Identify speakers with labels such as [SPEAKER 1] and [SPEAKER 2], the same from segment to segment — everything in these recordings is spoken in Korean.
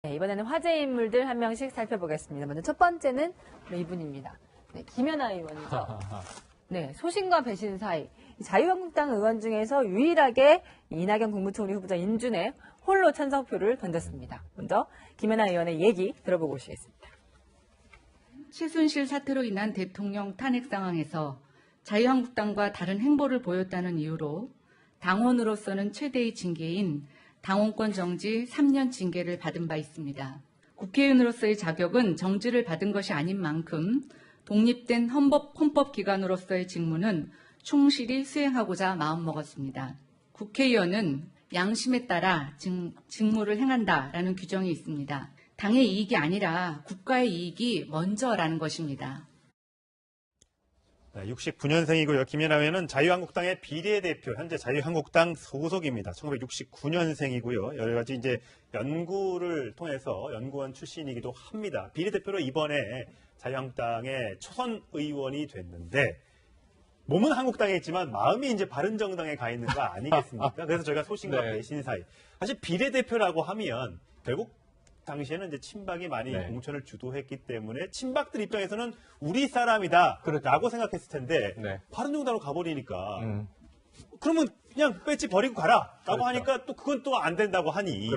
[SPEAKER 1] 네, 이번에는 화제 인물들 한 명씩 살펴보겠습니다. 먼저 첫 번째는 이분입니다. 네, 김연아 의원이죠. 네, 소신과 배신 사이. 자유한국당 의원 중에서 유일하게 이낙연 국무총리 후보자 인준에 홀로 찬성표를 던졌습니다. 먼저 김연아 의원의 얘기 들어보고 오시겠습니다.
[SPEAKER 2] 최순실 사태로 인한 대통령 탄핵 상황에서 자유한국당과 다른 행보를 보였다는 이유로 당원으로서는 최대의 징계인 당원권 정지 3년 징계를 받은 바 있습니다. 국회의원으로서의 자격은 정지를 받은 것이 아닌 만큼 독립된 헌법기관으로서의 직무는 충실히 수행하고자 마음먹었습니다. 국회의원은 양심에 따라 직무를 행한다라는 규정이 있습니다. 당의 이익이 아니라 국가의 이익이 먼저라는 것입니다.
[SPEAKER 3] 69년생이고요. 김연아 의원은 자유한국당의 비례대표, 현재 자유한국당 소속입니다. 1969년생이고요. 여러 가지 이제 연구를 통해서 연구원 출신이기도 합니다. 비례대표로 이번에 자유한국당의 초선 의원이 됐는데 몸은 한국당에 있지만 마음이 이제 바른정당에 가 있는 거 아니겠습니까? 그래서 저희가 소신과 배신 사이. 사실 비례대표라고 하면 결국 당시에는 이제 친박이 많이 공천을 주도했기 때문에 친박들 입장에서는 우리 사람이다라고 생각했을 텐데 바른정당으로 가버리니까 그러면 그냥 배지 버리고 가라라고 하니까 또 그건 또 안 된다고 하니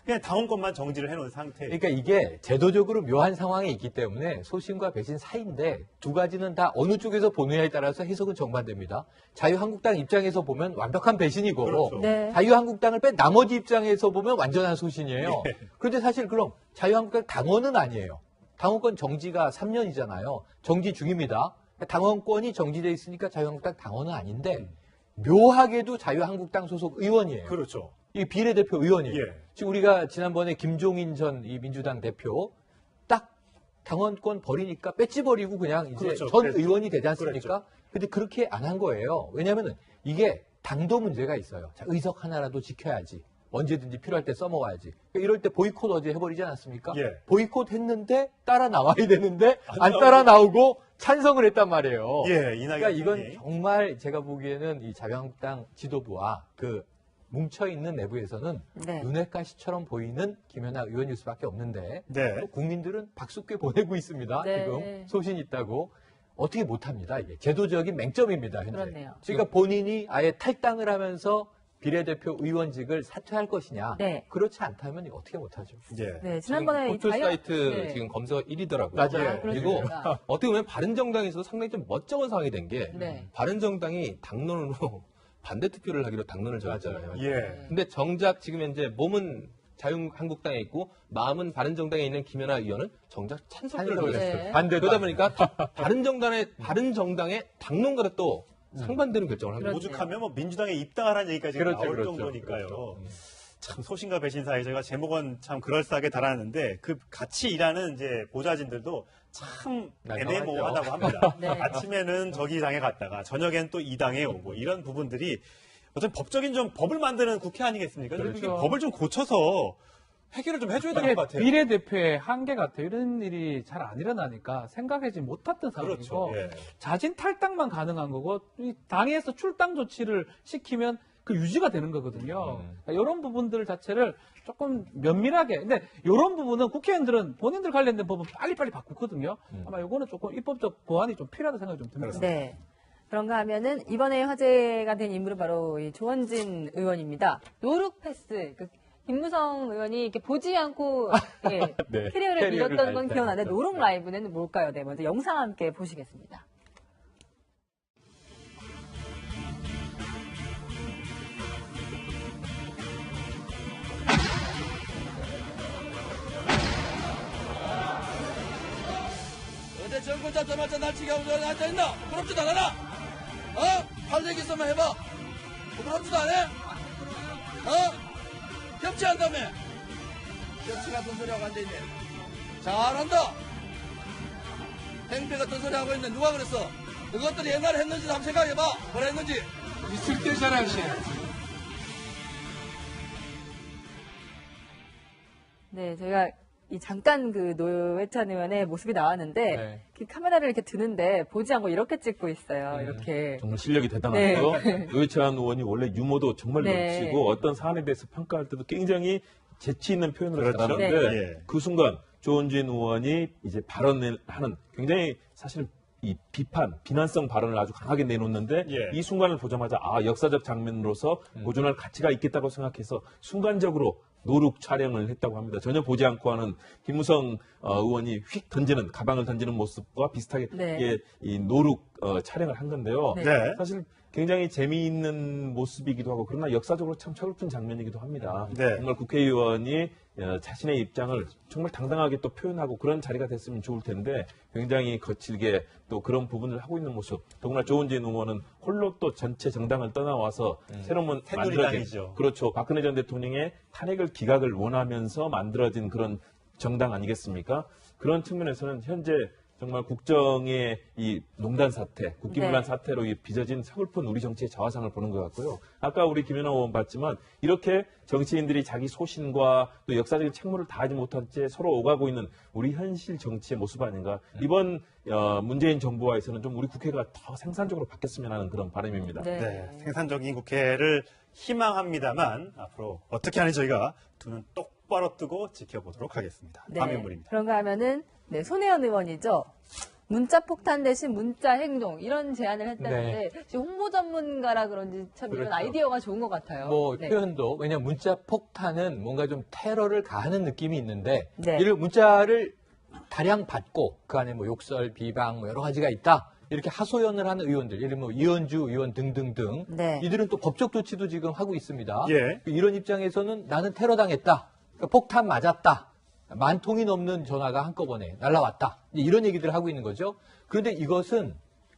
[SPEAKER 3] 그냥 당원권만 정지를 해놓은 상태.
[SPEAKER 4] 그러니까 이게 제도적으로 묘한 상황이 있기 때문에 소신과 배신 사이인데 두 가지는 다 어느 쪽에서 보느냐에 따라서 해석은 정반대입니다. 자유한국당 입장에서 보면 완벽한 배신이고 자유한국당을 뺀 나머지 입장에서 보면 완전한 소신이에요. 그런데 사실 그럼 자유한국당 당원은 아니에요. 당원권 정지가 3년이잖아요. 정지 중입니다. 당원권이 정지돼 있으니까 자유한국당 당원은 아닌데 묘하게도 자유한국당 소속 의원이에요.
[SPEAKER 3] 그렇죠.
[SPEAKER 4] 이 비례대표 의원이에요. 지금 우리가 지난번에 김종인 전 이 민주당 대표 딱 당원권 버리니까 배지 버리고 그냥 이제 전 의원이 되지 않습니까? 근데 그렇게 안 한 거예요. 왜냐하면 이게 당도 문제가 있어요. 자, 의석 하나라도 지켜야지. 언제든지 필요할 때 써먹어야지. 이럴 때 보이콧 어제 해버리지 않았습니까? 보이콧 했는데 따라 나와야 되는데 안 따라 나오고 찬성을 했단 말이에요. 그러니까 이건 정말 제가 보기에는 이 자유한국당 지도부와 그 뭉쳐있는 내부에서는 눈엣 가시처럼 보이는 김연아 의원일 수밖에 없는데 국민들은 박수께 보내고 있습니다. 지금 소신 있다고. 어떻게 못합니다. 이게 제도적인 맹점입니다. 현재.
[SPEAKER 1] 그렇네요.
[SPEAKER 4] 그러니까 본인이 아예 탈당을 하면서 비례대표 의원직을 사퇴할 것이냐. 그렇지 않다면 어떻게 못하죠.
[SPEAKER 1] 지난번에
[SPEAKER 5] 포털 사이트 지금 검색어 1위더라고요.
[SPEAKER 4] 맞아요.
[SPEAKER 5] 그리고 어떻게 보면 바른정당에서도 상당히 좀 멋쩍은 상황이 된 게 바른정당이 당론으로 반대 투표를 하기로 당론을 정했잖아요. 근데 정작 지금 현재 몸은 자유한국당에 있고 마음은 바른정당에 있는 김연아 의원은 정작 찬성표를 걸렸어요. 그러다 보니까 바른정당의 당론과도 또 상반되는 결정을 합니다.
[SPEAKER 3] 오죽하면 뭐 민주당에 입당하라는 얘기까지 나올 정도니까요. 참 소신과 배신 사이. 저희가 제목은 참 그럴싸하게 달았는데 그 같이 일하는 이제 보좌진들도 참 애매모호하다고 합니다. 아침에는 저기 당에 갔다가 저녁엔 또 이 당에 오고 이런 부분들이 어떤 법적인 좀 법을 만드는 국회 아니겠습니까? 법을 좀 고쳐서 해결을 좀 해줘야 될 것 같아요.
[SPEAKER 6] 비례대표의 한계 같아요. 이런 일이 잘 안 일어나니까 생각하지 못했던 상황이고 자진 탈당만 가능한 거고 이 당에서 출당 조치를 시키면 그 유지가 되는 거거든요. 그러니까 이런 부분들 자체를 조금 면밀하게. 근데 이런 부분은 국회의원들은 본인들 관련된 법은 빨리빨리 바꾸거든요. 아마 이거는 조금 입법적 보완이 좀 필요하다는 생각이 좀 듭니다.
[SPEAKER 1] 그런가 하면은 이번에 화제가 된 인물은 바로 이 조원진 의원입니다. 노룩 패스. 김무성 의원이 이렇게 보지 않고 캐리어를 밀었던 건 기억나는데 노룩 라이브는 뭘까요? 먼저 영상 함께 보시겠습니다.
[SPEAKER 7] 어제 정권 잡자마자 날치기 하고 저기 앉아있나? 부끄럽지도 않아? 팔대기 있으면 해봐. 부끄럽지도 않아? 협치한다며? 협치 같은 소리 하고 앉아있네. 잘한다. 행패 같은 소리 하고 있네. 누가 그랬어? 그것들이 옛날에 했는지 한번 생각해봐. 뭐라 했는지. 있을 때 잘하시.
[SPEAKER 1] 저희가 잠깐 그 노회찬 의원의 모습이 나왔는데 카메라를 이렇게 드는데 보지 않고 이렇게 찍고 있어요. 이렇게.
[SPEAKER 8] 정말 실력이 대단하고요. 노회찬 의원이 원래 유머도 정말 넘치고 어떤 사안에 대해서 평가할 때도 굉장히
[SPEAKER 5] 재치 있는 표현으로
[SPEAKER 3] 그렇죠.
[SPEAKER 5] 잘하는데
[SPEAKER 3] 네.
[SPEAKER 5] 그 순간 조은진 의원이 이제 발언을 하는 굉장히 사실 이 비난성 발언을 아주 강하게 내놓는데
[SPEAKER 3] 예.
[SPEAKER 5] 이 순간을 보자마자 역사적 장면으로서 보존할 가치가 있겠다고 생각해서 순간적으로 노룩 촬영을 했다고 합니다. 전혀 보지 않고 하는 김무성 의원이 휙 던지는 가방을 던지는 모습과 비슷하게
[SPEAKER 1] 네.
[SPEAKER 5] 이 노룩 촬영을 한 건데요.
[SPEAKER 1] 네.
[SPEAKER 3] 네.
[SPEAKER 5] 사실 굉장히 재미있는 모습이기도 하고 그러나 역사적으로 참 서글픈 장면이기도 합니다.
[SPEAKER 3] 네.
[SPEAKER 5] 정말 국회의원이 자신의 입장을 정말 당당하게 또 표현하고 그런 자리가 됐으면 좋을 텐데 굉장히 거칠게 또 그런 부분을 하고 있는 모습. 더구나 조은진 의원은 홀로 또 전체 정당을 떠나와서 새로운
[SPEAKER 3] 새누리당이죠.
[SPEAKER 5] 그렇죠. 박근혜 전 대통령의 탄핵을 기각을 원하면서 만들어진 그런 정당 아니겠습니까? 그런 측면에서는 현재 정말 국정의 이 농단 사태, 국기문란
[SPEAKER 1] 네.
[SPEAKER 5] 사태로 빚어진 서글픈 우리 정치의 자화상을 보는 것 같고요. 아까 우리 김연아 의원 봤지만 이렇게 정치인들이 자기 소신과 또 역사적인 책무를 다하지 못한 채 서로 오가고 있는 우리 현실 정치의 모습 아닌가. 이번 문재인 정부와에서는 좀 우리 국회가 더 생산적으로 바뀌었으면 하는 그런 바람입니다.
[SPEAKER 1] 네.
[SPEAKER 3] 네, 생산적인 국회를 희망합니다만 앞으로 어떻게 하는지 저희가 두 눈 똑바로 뜨고 지켜보도록 하겠습니다.
[SPEAKER 1] 네.
[SPEAKER 3] 다음 인물입니다.
[SPEAKER 1] 그런가 하면은 네, 손혜원 의원이죠. 문자 폭탄 대신 문자 행동 이런 제안을 했다는데 지금 홍보 전문가라 그런지 참 이런
[SPEAKER 4] 그렇죠.
[SPEAKER 1] 아이디어가 좋은 것 같아요.
[SPEAKER 4] 뭐
[SPEAKER 1] 네.
[SPEAKER 4] 표현도 왜냐하면 문자 폭탄은 뭔가 좀 테러를 가하는 느낌이 있는데
[SPEAKER 1] 네.
[SPEAKER 4] 이를 문자를 다량 받고 그 안에 뭐 욕설, 비방 뭐 여러 가지가 있다. 이렇게 하소연을 하는 의원들, 예를 들면 뭐 이현주 의원 등등등
[SPEAKER 1] 네.
[SPEAKER 4] 이들은 또 법적 조치도 지금 하고 있습니다.
[SPEAKER 3] 예.
[SPEAKER 4] 이런 입장에서는 나는 테러 당했다. 그러니까 폭탄 맞았다. 10,000통이 넘는 전화가 한꺼번에 날라왔다. 이런 얘기들을 하고 있는 거죠. 그런데 이것은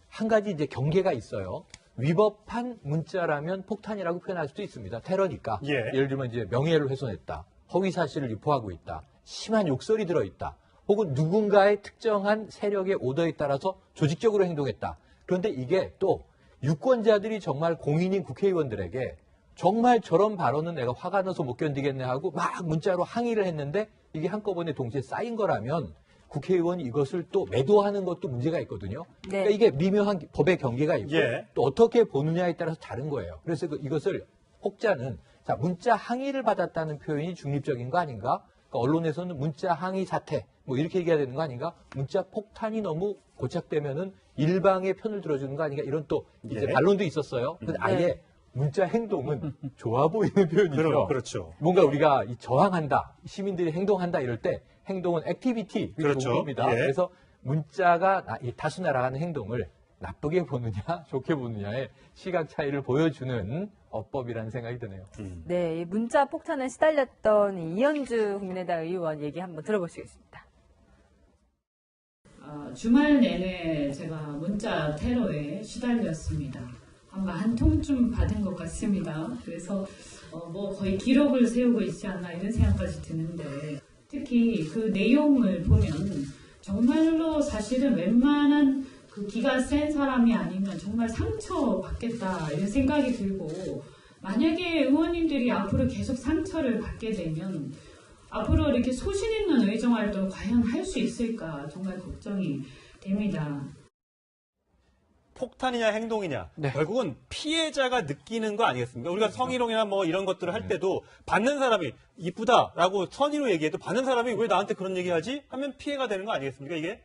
[SPEAKER 4] 한 가지 이제 경계가 있어요. 위법한 문자라면 폭탄이라고 표현할 수도 있습니다. 테러니까.
[SPEAKER 3] 예.
[SPEAKER 4] 예를 들면 이제 명예를 훼손했다. 허위 사실을 유포하고 있다. 심한 욕설이 들어있다. 혹은 누군가의 특정한 세력의 오더에 따라서 조직적으로 행동했다. 그런데 이게 또 유권자들이 정말 공인인 국회의원들에게 정말 저런 발언은 내가 화가 나서 못 견디겠네 하고 막 문자로 항의를 했는데 이게 한꺼번에 동시에 쌓인 거라면 국회의원이 이것을 또 매도하는 것도 문제가 있거든요.
[SPEAKER 1] 네.
[SPEAKER 4] 그러니까 이게 미묘한 법의 경계가 있고
[SPEAKER 3] 예.
[SPEAKER 4] 또 어떻게 보느냐에 따라서 다른 거예요. 그래서 이것을 혹자는 자 문자 항의를 받았다는 표현이 중립적인 거 아닌가? 그러니까 언론에서는 문자 항의 사태 뭐 이렇게 얘기해야 되는 거 아닌가? 문자 폭탄이 너무 고착되면은 일방의 편을 들어주는 거 아닌가? 이런 또 이제
[SPEAKER 3] 예.
[SPEAKER 4] 반론도 있었어요. 근데 아예 문자 행동은 좋아 보이는 표현이죠.
[SPEAKER 3] 그렇죠.
[SPEAKER 4] 뭔가 우리가 이 저항한다, 시민들이 행동한다 이럴 때 행동은 액티비티
[SPEAKER 3] 그렇죠.
[SPEAKER 4] 입니다.
[SPEAKER 3] 예.
[SPEAKER 4] 그래서 문자가 이 다수 날아가는 행동을 나쁘게 보느냐, 좋게 보느냐의 시각 차이를 보여주는 어법이라는 생각이 드네요.
[SPEAKER 1] 네, 이 문자 폭탄에 시달렸던 이현주 국민의당 의원 얘기 한번 들어보시겠습니다.
[SPEAKER 8] 주말 내내 제가 문자 테러에 시달렸습니다. 아마 한 통쯤 받은 것 같습니다. 그래서 뭐 거의 기록을 세우고 있지 않나 이런 생각까지 드는데 특히 그 내용을 보면 정말로 사실은 웬만한 그 기가 센 사람이 아니면 정말 상처받겠다 이런 생각이 들고 만약에 의원님들이 앞으로 계속 상처를 받게 되면 앞으로 이렇게 소신 있는 의정활동 과연 할 수 있을까 정말 걱정이 됩니다.
[SPEAKER 3] 폭탄이냐 행동이냐
[SPEAKER 6] 네.
[SPEAKER 3] 결국은 피해자가 느끼는 거 아니겠습니까? 우리가 성희롱이나 뭐 이런 것들을 할 때도 받는 사람이 이쁘다라고 선의로 얘기해도 받는 사람이 왜 나한테 그런 얘기하지? 하면 피해가 되는 거 아니겠습니까? 이게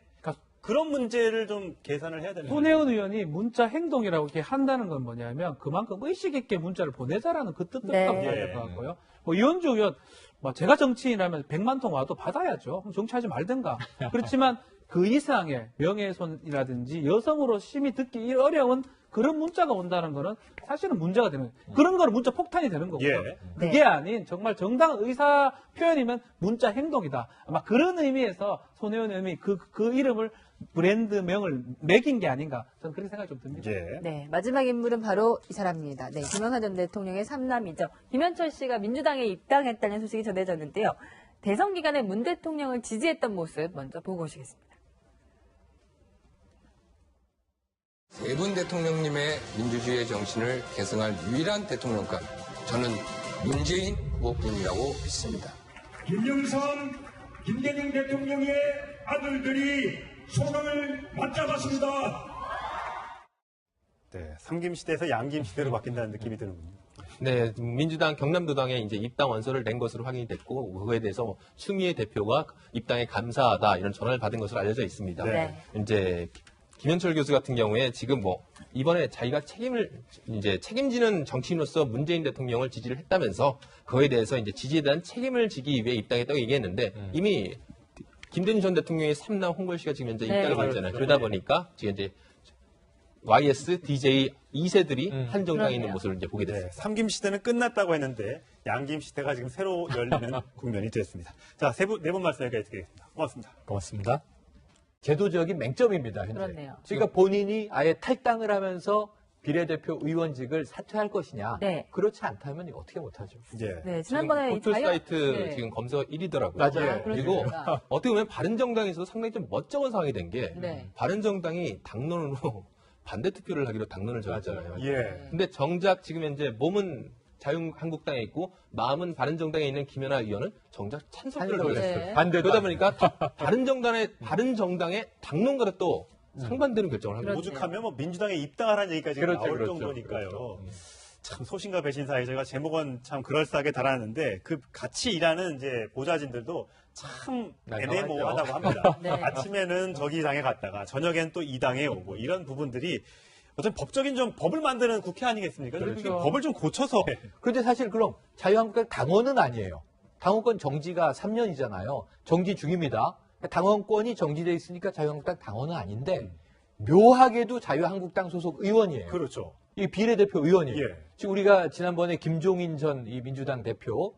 [SPEAKER 3] 그런 문제를 좀 계산을 해야 되는 거죠.
[SPEAKER 6] 손혜원 의원이 문자 행동이라고 이렇게 한다는 건 뭐냐면 그만큼 의식 있게 문자를 보내자라는 그 뜻도
[SPEAKER 1] 네.
[SPEAKER 6] 봐야 될 것 같고요. 뭐 이현주 의원, 뭐 제가 정치인이라면 100만 통 와도 받아야죠. 정치하지 말든가. 그렇지만 그 이상의 명예훼손이라든지 여성으로 심히 듣기 어려운 그런 문자가 온다는 거는 사실은 문제가 되는 거예요. 그런 거는 문자 폭탄이 되는 거고요.
[SPEAKER 3] 예.
[SPEAKER 6] 그게 아닌 정말 정당 의사 표현이면 문자 행동이다. 아마 그런 의미에서 손혜원 의원이 그 이름을 브랜드명을 매긴 게 아닌가 저는 그렇게 생각이 좀 듭니다.
[SPEAKER 3] 예.
[SPEAKER 1] 네, 마지막 인물은 바로 이 사람입니다. 네, 김영하 전 대통령의 삼남이죠. 김현철 씨가 민주당에 입당했다는 소식이 전해졌는데요. 대선 기간에 문 대통령을 지지했던 모습 먼저 보고 오시겠습니다.
[SPEAKER 9] 세 분 대통령님의 민주주의의 정신을 계승할 유일한 대통령감, 저는 문재인 후보뿐이라고 믿습니다.
[SPEAKER 10] 김영삼, 김대중 대통령의 아들들이 소강을 맞잡았습니다.
[SPEAKER 3] 네, 삼김 시대에서 양김 시대로 바뀐다는 느낌이 드는군요.
[SPEAKER 5] 네, 민주당 경남도당에 이제 입당 원서를 낸 것으로 확인이 됐고 그거에 대해서 추미애 대표가 입당에 감사하다 이런 전화를 받은 것으로 알려져 있습니다.
[SPEAKER 1] 네.
[SPEAKER 5] 이제 김현철 교수 같은 경우에 지금 이번에 자기가 책임지는 정치인으로서 문재인 대통령을 지지를 했다면서 그거에 대해서 이제 지지에 대한 책임을 지기 위해 입당했다고 얘기했는데 이미 김대중 전 대통령의 삼남 홍걸 씨가 지금 현재 입당을 했잖아요. 그러다 보니까 지금 이제 YS, DJ 2세들이 한 정당에 있는 모습을 이제 보게 됐습니다.
[SPEAKER 3] 삼김 시대는 끝났다고 했는데 양김 시대가 지금 새로 열리는 국면이 됐습니다. 자, 네 분 말씀 여기까지 드리겠습니다. 고맙습니다.
[SPEAKER 4] 고맙습니다. 제도적인 맹점입니다. 현재.
[SPEAKER 1] 그렇네요.
[SPEAKER 4] 그러니까 본인이 아예 탈당을 하면서 비례대표 의원직을 사퇴할 것이냐.
[SPEAKER 1] 네.
[SPEAKER 4] 그렇지 않다면 어떻게 못하죠.
[SPEAKER 1] 네, 지난번에
[SPEAKER 5] 포털 사이트 지금 검색어 1위더라고요.
[SPEAKER 4] 맞아요.
[SPEAKER 5] 그리고 어떻게 보면 바른정당에서 상당히 좀 멋쩍은 상황이 된 게 바른정당이 당론으로 반대 투표를 하기로 당론을 정했잖아요. 근데 정작 지금 현재 몸은 자유한국당에 있고 마음은 바른정당에 있는 김연아 의원은 정작 찬성을 했어요. 그러다 보니까 바른정당의 당론과도 또 상반되는 결정을 합니다.
[SPEAKER 3] 오죽하면 민주당에 입당하라는 얘기까지 나올 정도니까요. 참 소신과 배신 사이 제가 제목은 참 그럴싸하게 달았는데 그 같이 일하는 이제 보좌진들도 참 애매모호하다고 합니다. 아침에는 저기 당에 갔다가 저녁엔 또 이 당에 오고 이런 부분들이 어떤 법적인 좀 법을 만드는 국회 아니겠습니까? 그렇죠. 법을 좀 고쳐서.
[SPEAKER 4] 그런데 사실 그럼 자유한국당 당원은 아니에요. 당원권 정지가 3년이잖아요. 정지 중입니다. 당원권이 정지돼 있으니까 자유한국당 당원은 아닌데 묘하게도 자유한국당 소속 의원이에요.
[SPEAKER 3] 그렇죠.
[SPEAKER 4] 이 비례대표 의원이에요. 지금 우리가 지난번에 김종인 전 이 민주당 대표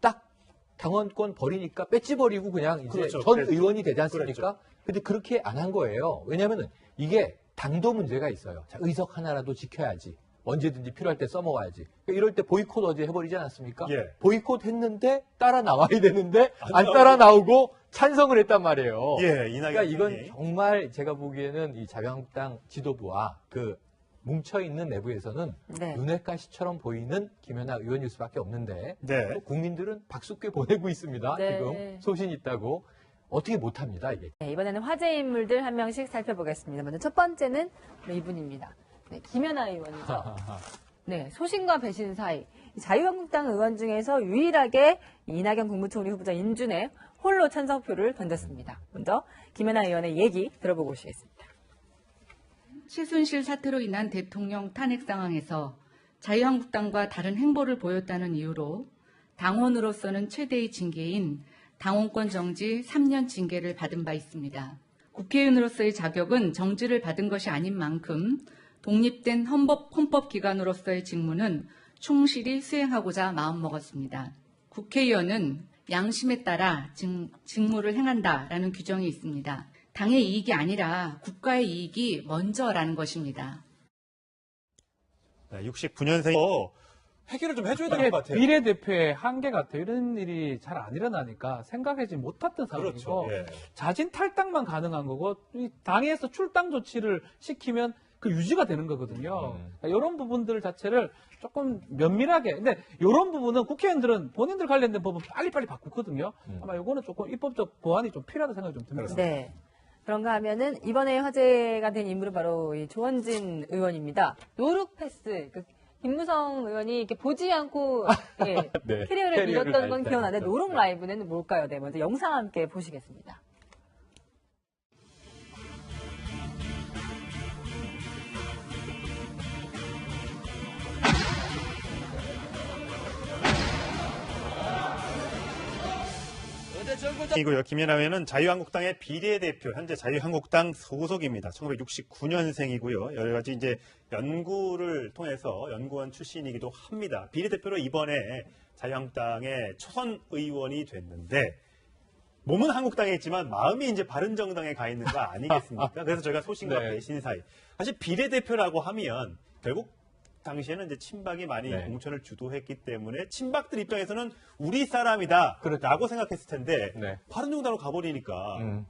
[SPEAKER 4] 딱 당원권 버리니까 배지 버리고 그냥 이제 전 의원이 되지 않습니까? 근데 그렇게 안 한 거예요. 왜냐하면 이게 당도 문제가 있어요. 자, 의석 하나라도 지켜야지. 언제든지 필요할 때 써먹어야지. 그러니까 이럴 때 보이콧 어제 해버리지 않았습니까? 보이콧 했는데 따라 나와야 되는데 안 따라 나오고 찬성을 했단 말이에요. 그러니까 이건 정말 제가 보기에는 이 자유한국당 지도부와 그 뭉쳐있는 내부에서는 눈의 가시처럼 보이는 김연아 의원일 수밖에 없는데 또 국민들은 박수께 보내고 있습니다. 지금 소신 있다고. 어떻게 못합니다, 이게.
[SPEAKER 1] 이번에는 화제 인물들 한 명씩 살펴보겠습니다. 먼저 첫 번째는 이분입니다. 김연아 의원이죠. 소신과 배신 사이. 자유한국당 의원 중에서 유일하게 이낙연 국무총리 후보자 인준에 홀로 찬성표를 던졌습니다. 먼저 김연아 의원의 얘기 들어보고 오시겠습니다.
[SPEAKER 2] 최순실 사태로 인한 대통령 탄핵 상황에서 자유한국당과 다른 행보를 보였다는 이유로 당원으로서는 최대의 징계인 당원권 정지 3년 징계를 받은 바 있습니다. 국회의원으로서의 자격은 정지를 받은 것이 아닌 만큼 독립된 헌법기관으로서의 직무는 충실히 수행하고자 마음먹었습니다. 국회의원은 양심에 따라 직무를 행한다라는 규정이 있습니다. 당의 이익이 아니라 국가의 이익이 먼저라는 것입니다.
[SPEAKER 3] 69년생 해결을 좀 해줘야 될 것 같아요.
[SPEAKER 6] 비례대표의 한계 같아요. 이런 일이 잘 안 일어나니까 생각하지 못했던 상황이고 자진 탈당만 가능한 거고 이 당에서 출당 조치를 시키면 그 유지가 되는 거거든요. 그러니까 이런 부분들 자체를 조금 면밀하게. 근데 이런 부분은 국회의원들은 본인들 관련된 법은 빨리빨리 바꾸거든요. 아마 이거는 조금 입법적 보완이 좀 필요하다는 생각이 좀 듭니다.
[SPEAKER 1] 네. 그런가 하면은 이번에 화제가 된 인물은 바로 이 조원진 의원입니다. 노룩 패스. 김무성 의원이 이렇게 보지 않고 캐리어를 밀었던 건 기억나는데 노룩 라이브는 뭘까요? 먼저 영상 함께 보시겠습니다.
[SPEAKER 3] 이고요. 김연아 의원은 자유한국당의 비례대표, 현재 자유한국당 소속입니다. 1969년생이고요. 여러 가지 이제 연구를 통해서 연구원 출신이기도 합니다. 비례대표로 이번에 자유한국당의 초선 의원이 됐는데 몸은 한국당에 있지만 마음이 이제 바른정당에 가 있는 거 아니겠습니까? 그래서 저희가 소신과 배신 사이. 사실 비례대표라고 하면 결국 당시에는 이제 친박이 많이 공천을 주도했기 때문에 친박들 입장에서는 우리 사람이다 라고 생각했을 텐데 바른정당으로 가버리니까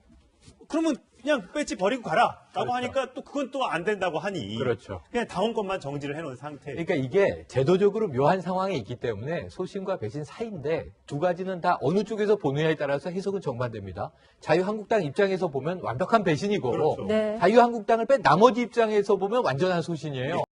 [SPEAKER 3] 그러면 그냥 배지 버리고 가라 라고 하니까 또 그건 또 안 된다고 하니 그냥 당원권만 정지를 해놓은 상태.
[SPEAKER 4] 그러니까 이게 제도적으로 묘한 상황이 있기 때문에 소신과 배신 사이인데 두 가지는 다 어느 쪽에서 보느냐에 따라서 해석은 정반대입니다. 자유한국당 입장에서 보면 완벽한 배신이고 자유한국당을 뺀 나머지 입장에서 보면 완전한 소신이에요.